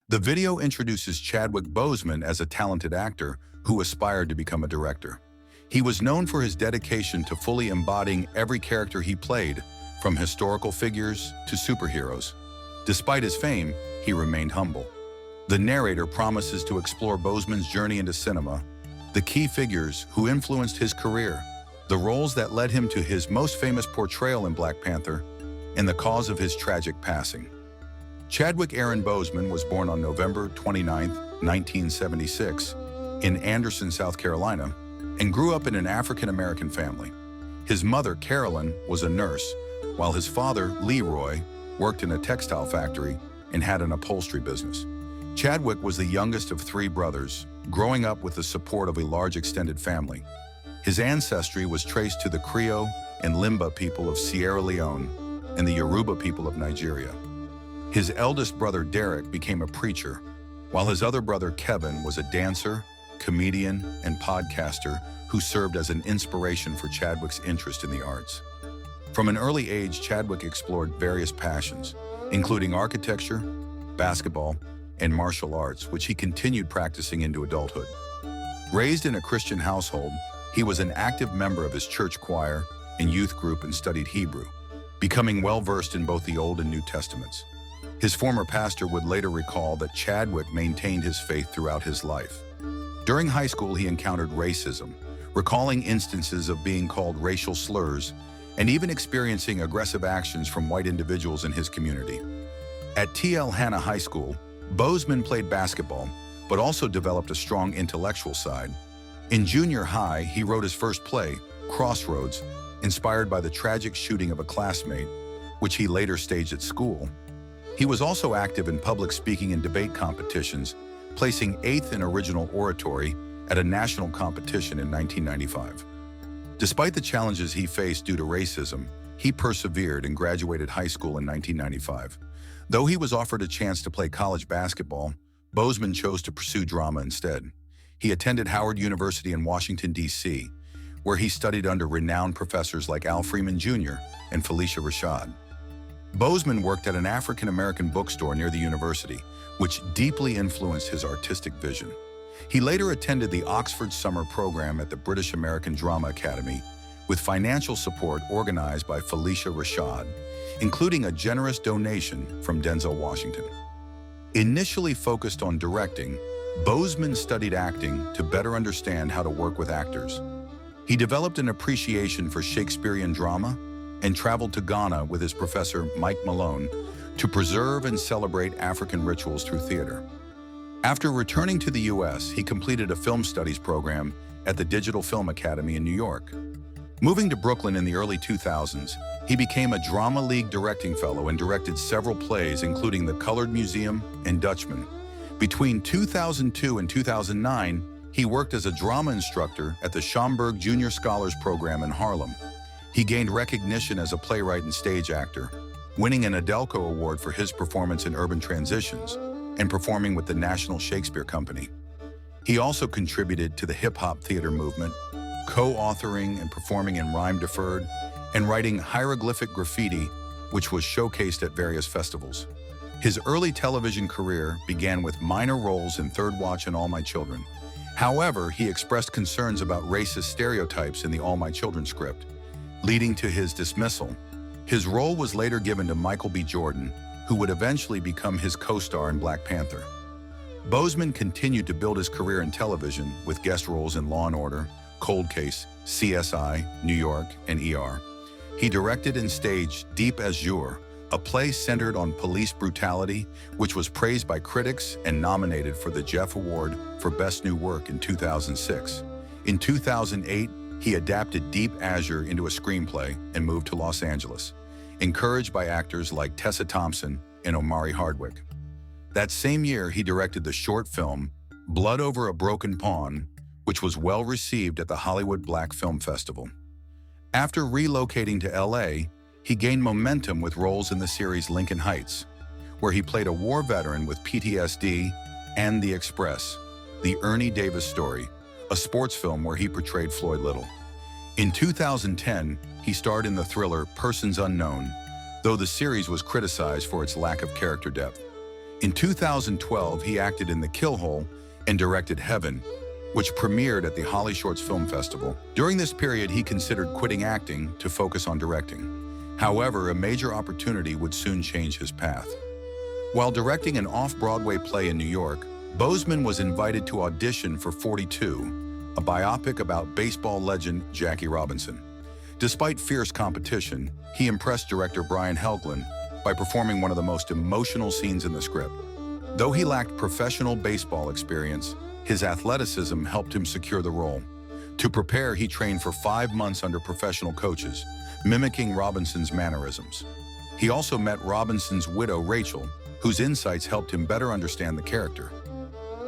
The video introduces Chadwick Boseman as a talented actor who aspired to become a director. He was known for his dedication to fully embodying every character he played, from historical figures to superheroes. Despite his fame, he remained humble. The narrator promises to explore Boseman's journey into cinema, the key figures who influenced his career, the roles that led him to his most famous portrayal in Black Panther, and the cause of his tragic passing. Chadwick Aaron Boseman was born on November 29, 1976, in Anderson, South Carolina, and grew up in an African-American family. His mother, Carolyn, was a nurse, while his father, Leroy, worked in a textile factory and had an upholstery business. Chadwick was the youngest of three brothers, growing up with the support of a large extended family. His ancestry was traced to the Creole and Limba people of Sierra Leone and the Yoruba people of Nigeria. His eldest brother, Derek, became a preacher, while his other brother, Kevin, was a dancer, comedian, and podcaster who served as an inspiration for Chadwick's interest in the arts. From an early age, Chadwick explored various passions, including architecture, basketball, and martial arts, which he continued practicing into adulthood. Raised in a Christian household, he was an active member of his church choir and youth group and studied Hebrew, becoming well-versed in both the Old and New Testaments. His former pastor would later recall that Chadwick maintained his faith throughout his life. During high school, he encountered racism, recalling instances of being called racial slurs and even experiencing aggressive actions from white individuals in his community. At T.L. Hanna High School, Boseman played basketball, but also developed a strong intellectual side. In junior high, he wrote his first play, Crossroads, inspired by the tragic shooting of a classmate, which he later staged at school. He was also active in public speaking and debate competitions, placing 8th in original oratory at a national competition in 1995. Despite the challenges he faced due to racism, he persevered and graduated high school in 1995. Though he was offered a chance to play college basketball, Boseman chose to pursue drama instead. He attended Howard University in Washington, D.C., where he studied under renowned professors like Al Freeman Jr. and Felicia Rashad. Boseman worked at an African-American bookstore near the university, which deeply influenced his artistic vision. He later attended the Oxford Summer Program at the British American Drama Academy, with financial support organized by Felicia Rashad, including a generous donation from Denzel Washington. Initially focused on directing, Boseman studied acting to better understand how to work with actors. He developed an appreciation for Shakespearean drama and traveled to Ghana with his professor Mike Malone to preserve and celebrate African rituals through theater. After returning to the U.S., he completed a film studies program at the Digital Film Academy in New York. Moving to Brooklyn in the early 2000s, he became a Drama League directing fellow and directed several plays, including The Colored Museum and Dutchman. Between 2002 and 2009, he worked as a drama instructor at the Schomburg Junior Scholars Program in Harlem. He gained recognition as a playwright and stage actor, winning an Adelco Award for his performance in Urban Transitions and performing with the National Shakespeare Company. He also contributed to the hip-hop theater movement, co-authoring and performing in Rhyme Deferred, and writing hieroglyphic graffiti, which was showcased at various festivals. His early television career began with minor roles in Third Watch and All My Children. However, he expressed concerns about racist stereotypes in the All My Children script, leading to his dismissal. His role was later given to Michael B. Jordan, who would eventually become his co-star in Black Panther. Boseman continued to build his career in television with guest roles in Law & Order, Cold Case, CSI, New York, and ER. He directed and staged Deep Azure, a play centered on police brutality, which was praised by critics and nominated for the Jeff Award for Best New Work in 2006. In 2008, he adapted Deep Azure into a screenplay and moved to Los Angeles, encouraged by actors like Tessa Thompson and Omari Hardwick. That same year, he directed the short film Blood Over a Broken Pawn, which was well received at the Hollywood Black Film Festival. After relocating to LA, he gained momentum with roles in the series Lincoln Heights, where he played a war veteran with PTSD, and The Express, the Ernie Davis story, a sports film where he portrayed Floyd Little. In 2010, he starred in the thriller Persons Unknown, though the series was criticized for its lack of character depth. In 2012, he acted in The Kill Hole and directed Heaven, which premiered at the Holly Shorts Film Festival. During this period, he considered quitting acting to focus on directing. However, a major opportunity would soon change his path. While directing an off-Broadway play in New York, Boseman was invited to audition for 42, a biopic about baseball legend Jackie Robinson. Despite fierce competition, he impressed director Brian Helgeland by performing one of the most emotional scenes in the script. Though he lacked professional baseball experience, his athleticism helped him secure the role. To prepare, he trained for 5 months under professional coaches, mimicking Robinson's mannerisms. He also met Robinson's widow, Rachel, whose insights helped him better understand the character.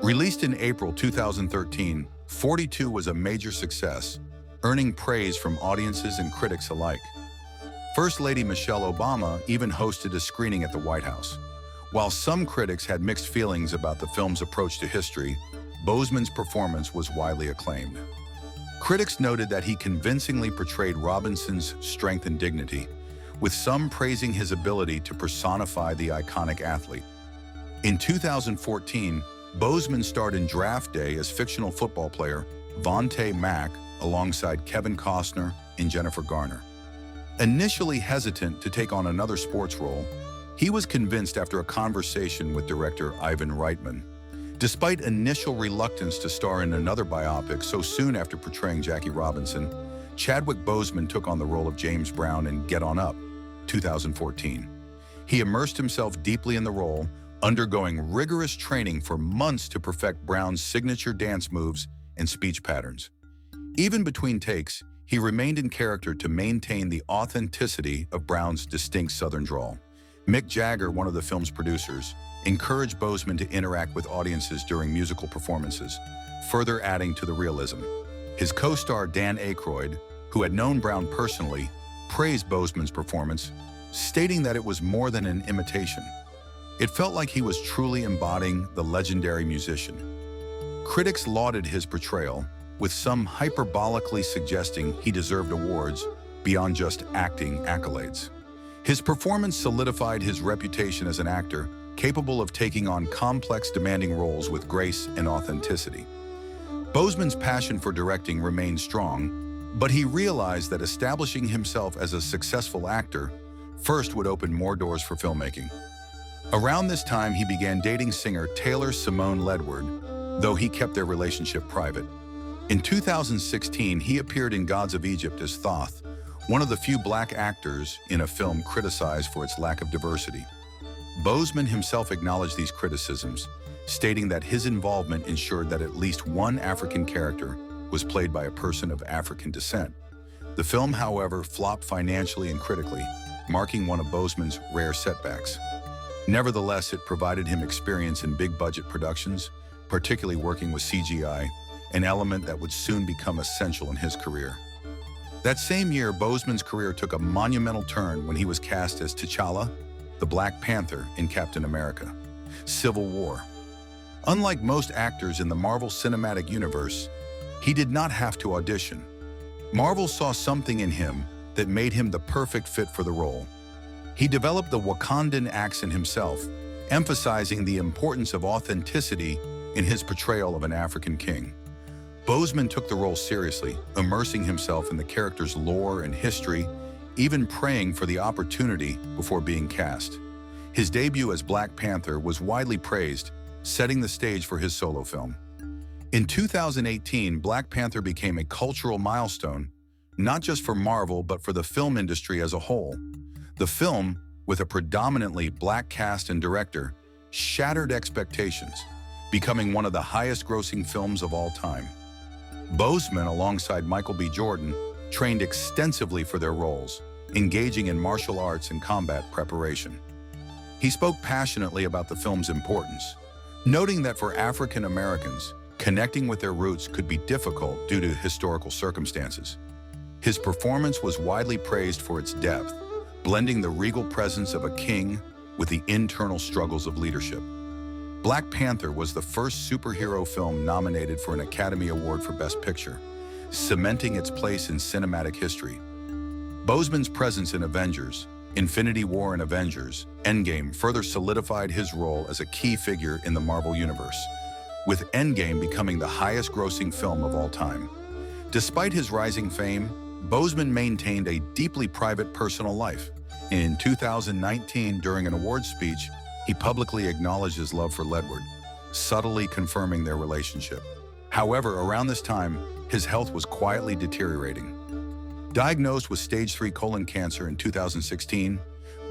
Released in April 2013, 42 was a major success, earning praise from audiences and critics alike. First Lady Michelle Obama even hosted a screening at the White House. While some critics had mixed feelings about the film's approach to history, Boseman's performance was widely acclaimed. Critics noted that he convincingly portrayed Robinson's strength and dignity, with some praising his ability to personify the iconic athlete. In 2014, Boseman starred in Draft Day as fictional football player Vontae Mack alongside Kevin Costner and Jennifer Garner. Initially hesitant to take on another sports role, he was convinced after a conversation with director Ivan Reitman. Despite initial reluctance to star in another biopic so soon after portraying Jackie Robinson, Chadwick Boseman took on the role of James Brown in Get On Up, 2014. He immersed himself deeply in the role, undergoing rigorous training for months to perfect Brown's signature dance moves and speech patterns. Even between takes, he remained in character to maintain the authenticity of Brown's distinct Southern drawl. Mick Jagger, one of the film's producers, encouraged Boseman to interact with audiences during musical performances, further adding to the realism. His co-star Dan Aykroyd, who had known Brown personally, praised Boseman's performance, stating that it was more than an imitation. It felt like he was truly embodying the legendary musician. Critics lauded his portrayal, with some hyperbolically suggesting he deserved awards beyond just acting accolades. His performance solidified his reputation as an actor capable of taking on complex, demanding roles with grace and authenticity. Boseman's passion for directing remained strong, but he realized that establishing himself as a successful actor first would open more doors for filmmaking. Around this time, he began dating singer Taylor Simone Ledward, though he kept their relationship private. In 2016, he appeared in Gods of Egypt as Thoth, one of the few black actors in a film criticized for its lack of diversity. Boseman himself acknowledged these criticisms, stating that his involvement ensured that at least one African character was played by a person of African descent. The film, however, flopped financially and critically, marking one of Boseman's rare setbacks. Nevertheless, it provided him experience in big-budget productions, particularly working with CGI, an element that would soon become essential in his career. That same year, Boseman's career took a monumental turn when he was cast as T'Challa, the Black Panther in Captain America: Civil War. Unlike most actors in the Marvel Cinematic Universe, he did not have to audition. Marvel saw something in him that made him the perfect fit for the role. He developed the Wakandan accent himself, emphasizing the importance of authenticity in his portrayal of an African king. Boseman took the role seriously, immersing himself in the character's lore and history, even praying for the opportunity before being cast. His debut as Black Panther was widely praised, setting the stage for his solo film. In 2018, Black Panther became a cultural milestone, not just for Marvel, but for the film industry as a whole. The film, with a predominantly black cast and director, shattered expectations, becoming one of the highest-grossing films of all time. Boseman, alongside Michael B. Jordan, trained extensively for their roles, engaging in martial arts and combat preparation. He spoke passionately about the film's importance, noting that for African Americans, connecting with their roots could be difficult due to historical circumstances. His performance was widely praised for its depth, blending the regal presence of a king with the internal struggles of leadership. Black Panther was the first superhero film nominated for an Academy Award for Best Picture, cementing its place in cinematic history. Boseman's presence in Avengers, Infinity War and Avengers: Endgame further solidified his role as a key figure in the Marvel Universe, with Endgame becoming the highest-grossing film of all time. Despite his rising fame, Boseman maintained a deeply private personal life. In 2019, during an awards speech, he publicly acknowledged his love for Ledward, subtly confirming their relationship. However, around this time, his health was quietly deteriorating. Diagnosed with stage 3 colon cancer in 2016,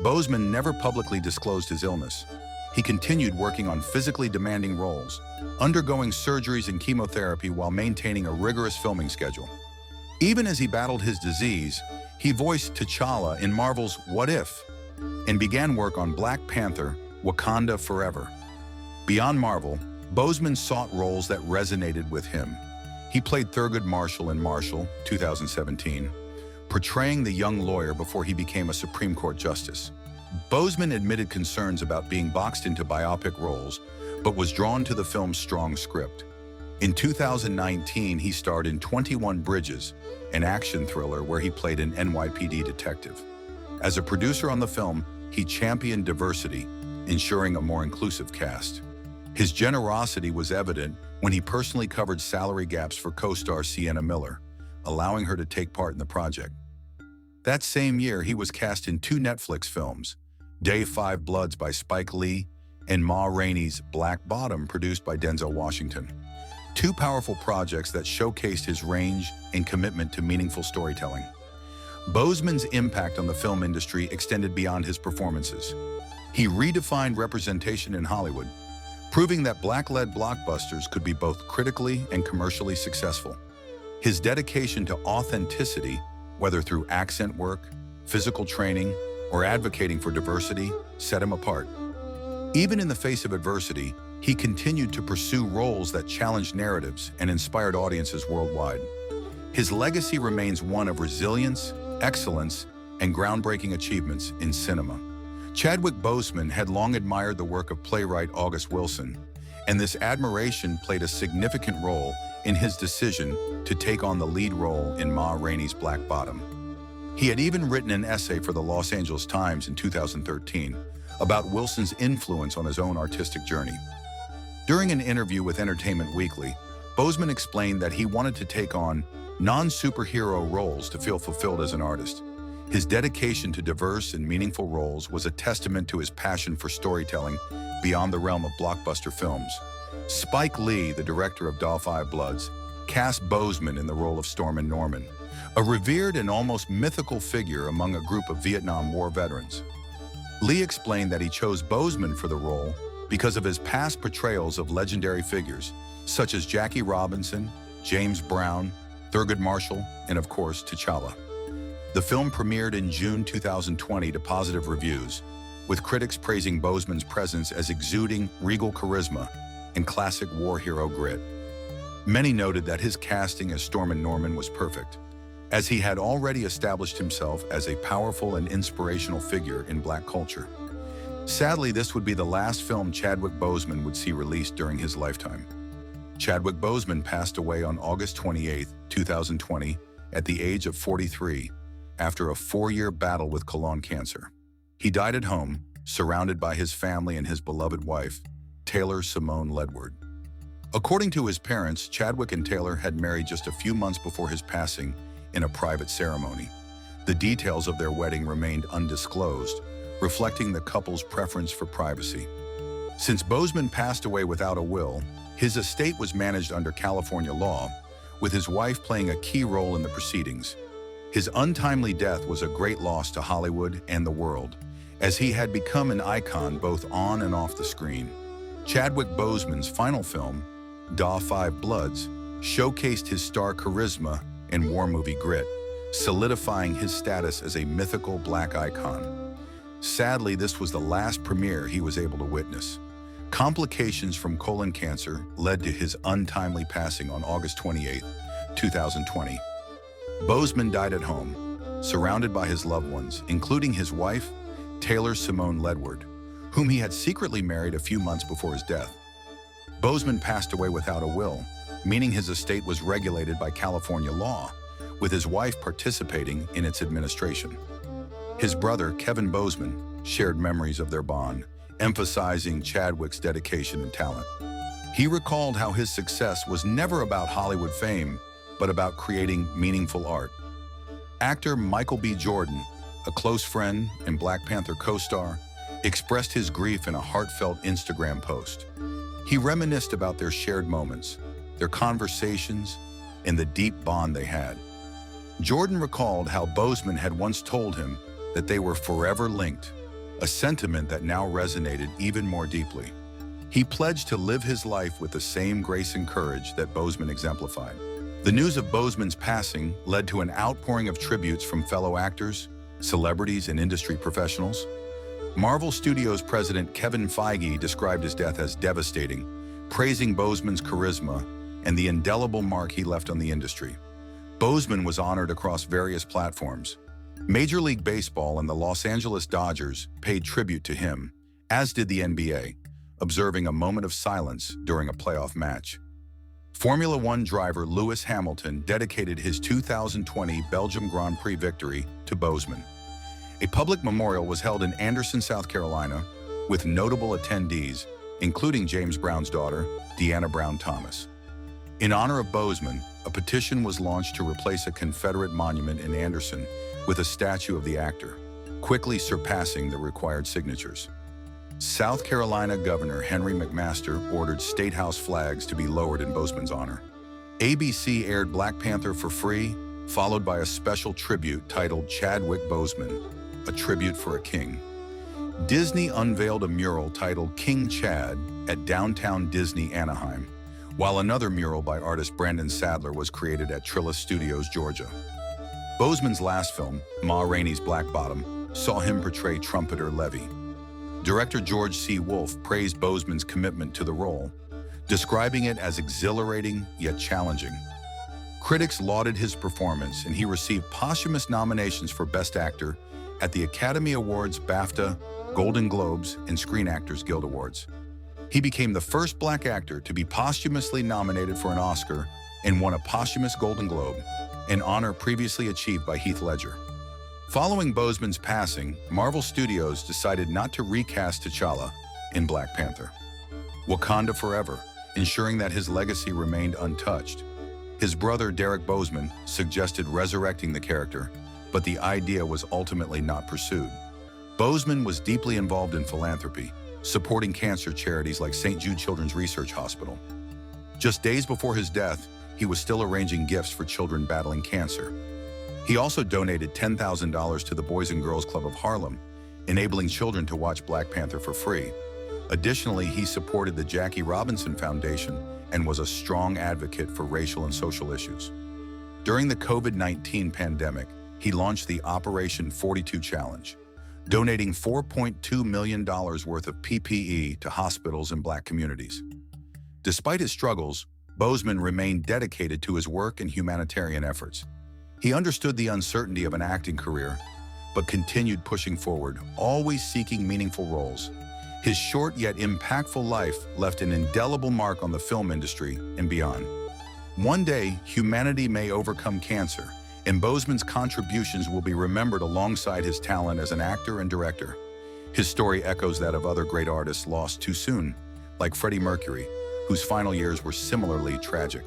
Boseman never publicly disclosed his illness. He continued working on physically demanding roles, undergoing surgeries and chemotherapy while maintaining a rigorous filming schedule. Even as he battled his disease, he voiced T'Challa in Marvel's What If and began work on Black Panther: Wakanda Forever. Beyond Marvel, Boseman sought roles that resonated with him. He played Thurgood Marshall in Marshall, 2017, portraying the young lawyer before he became a Supreme Court justice. Boseman admitted concerns about being boxed into biopic roles, but was drawn to the film's strong script. In 2019, he starred in 21 Bridges, an action thriller where he played an NYPD detective. As a producer on the film, he championed diversity, ensuring a more inclusive cast. His generosity was evident when he personally covered salary gaps for co-star Sienna Miller, allowing her to take part in the project. That same year, he was cast in 2 Netflix films, Day 5 Bloods by Spike Lee and Ma Rainey's Black Bottom, produced by Denzel Washington. 2 powerful projects that showcased his range and commitment to meaningful storytelling. Boseman's impact on the film industry extended beyond his performances. He redefined representation in Hollywood, proving that Black-led blockbusters could be both critically and commercially successful. His dedication to authenticity, whether through accent work, physical training, or advocating for diversity, set him apart. Even in the face of adversity, he continued to pursue roles that challenged narratives and inspired audiences worldwide. His legacy remains one of resilience, excellence, and groundbreaking achievements in cinema. Chadwick Boseman had long admired the work of playwright August Wilson, and this admiration played a significant role in his decision to take on the lead role in Ma Rainey's Black Bottom. He had even written an essay for the Los Angeles Times in 2013 about Wilson's influence on his own artistic journey. During an interview with Entertainment Weekly, Boseman explained that he wanted to take on non-superhero roles to feel fulfilled as an artist. His dedication to diverse and meaningful roles was a testament to his passion for storytelling beyond the realm of blockbuster films. Spike Lee, the director of Day 5 Bloods, cast Boseman in the role of Stormin' Norman, a revered and almost mythical figure among a group of Vietnam War veterans. Lee explained that he chose Boseman for the role because of his past portrayals of legendary figures, such as Jackie Robinson, James Brown, Thurgood Marshall, and of course, T'Challa. The film premiered in June 2020 to positive reviews, with critics praising Boseman's presence as exuding regal charisma and classic war hero grit. Many noted that his casting as Stormin' Norman was perfect, as he had already established himself as a powerful and inspirational figure in Black culture. Sadly, this would be the last film Chadwick Boseman would see released during his lifetime. Chadwick Boseman passed away on August 28, 2020, at the age of 43, after a 4-year battle with colon cancer. He died at home, surrounded by his family and his beloved wife, Taylor Simone Ledward. According to his parents, Chadwick and Taylor had married just a few months before his passing in a private ceremony. The details of their wedding remained undisclosed, reflecting the couple's preference for privacy. Since Boseman passed away without a will, his estate was managed under California law, with his wife playing a key role in the proceedings. His untimely death was a great loss to Hollywood and the world, as he had become an icon both on and off the screen. Chadwick Boseman's final film, Day 5 Bloods, showcased his star charisma and war movie grit, solidifying his status as a mythical Black icon. Sadly, this was the last premiere he was able to witness. Complications from colon cancer led to his untimely passing on August 28, 2020. Boseman died at home, surrounded by his loved ones, including his wife, Taylor Simone Ledward, whom he had secretly married a few months before his death. Boseman passed away without a will, meaning his estate was regulated by California law, with his wife participating in its administration. His brother, Kevin Boseman, shared memories of their bond, emphasizing Chadwick's dedication and talent. He recalled how his success was never about Hollywood fame, but about creating meaningful art. Actor Michael B. Jordan, a close friend and Black Panther co-star, expressed his grief in a heartfelt Instagram post. He reminisced about their shared moments, their conversations, and the deep bond they had. Jordan recalled how Boseman had once told him that they were forever linked, a sentiment that now resonated even more deeply. He pledged to live his life with the same grace and courage that Boseman exemplified. The news of Boseman's passing led to an outpouring of tributes from fellow actors, celebrities, and industry professionals. Marvel Studios president Kevin Feige described his death as devastating, praising Boseman's charisma and the indelible mark he left on the industry. Boseman was honored across various platforms. Major League Baseball and the Los Angeles Dodgers paid tribute to him, as did the NBA, observing a moment of silence during a playoff match. Formula One driver Lewis Hamilton dedicated his 2020 Belgium Grand Prix victory to Boseman. A public memorial was held in Anderson, South Carolina, with notable attendees, including James Brown's daughter, Deanna Brown Thomas. In honor of Boseman, a petition was launched to replace a Confederate monument in Anderson with a statue of the actor, quickly surpassing the required signatures. South Carolina Governor Henry McMaster ordered State House flags to be lowered in Boseman's honor. ABC aired Black Panther for free, followed by a special tribute titled Chadwick Boseman, a tribute for a king. Disney unveiled a mural titled King Chad at downtown Disney Anaheim, while another mural by artist Brandon Sadler was created at Trillis Studios, Georgia. Boseman's last film, Ma Rainey's Black Bottom, saw him portray trumpeter Levy. Director George C. Wolfe praised Boseman's commitment to the role, describing it as exhilarating yet challenging. Critics lauded his performance, and he received posthumous nominations for Best Actor at the Academy Awards, BAFTA, Golden Globes, and Screen Actors Guild Awards. He became the first Black actor to be posthumously nominated for an Oscar and won a posthumous Golden Globe, an honor previously achieved by Heath Ledger. Following Boseman's passing, Marvel Studios decided not to recast T'Challa in Black Panther. Wakanda forever, ensuring that his legacy remained untouched. His brother Derek Boseman suggested resurrecting the character, but the idea was ultimately not pursued. Boseman was deeply involved in philanthropy, supporting cancer charities like St. Jude Children's Research Hospital. Just days before his death, he was still arranging gifts for children battling cancer. He also donated $10,000 to the Boys and Girls Club of Harlem, enabling children to watch Black Panther for free. Additionally, he supported the Jackie Robinson Foundation and was a strong advocate for racial and social issues. During the COVID-19 pandemic, he launched the Operation 42 Challenge, donating $4.2 million worth of PPE to hospitals and Black communities. Despite his struggles, Boseman remained dedicated to his work and humanitarian efforts. He understood the uncertainty of an acting career, but continued pushing forward, always seeking meaningful roles. His short yet impactful life left an indelible mark on the film industry and beyond. One day, humanity may overcome cancer, and Boseman's contributions will be remembered alongside his talent as an actor and director. His story echoes that of other great artists lost too soon, like Freddie Mercury, whose final years were similarly tragic.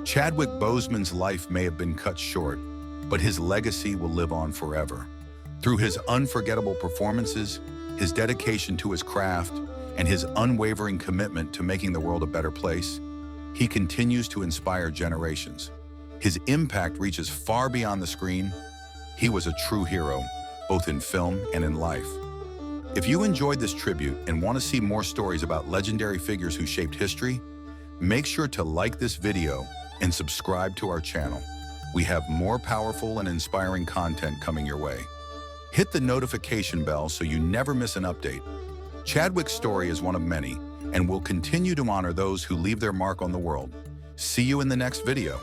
Chadwick Boseman's life may have been cut short, but his legacy will live on forever. Through his unforgettable performances, his dedication to his craft, and his unwavering commitment to making the world a better place, he continues to inspire generations. His impact reaches far beyond the screen. He was a true hero, both in film and in life. If you enjoyed this tribute and want to see more stories about legendary figures who shaped history, make sure to like this video and subscribe to our channel. We have more powerful and inspiring content coming your way. Hit the notification bell so you never miss an update. Chadwick's story is one of many, and we'll continue to honor those who leave their mark on the world. See you in the next video.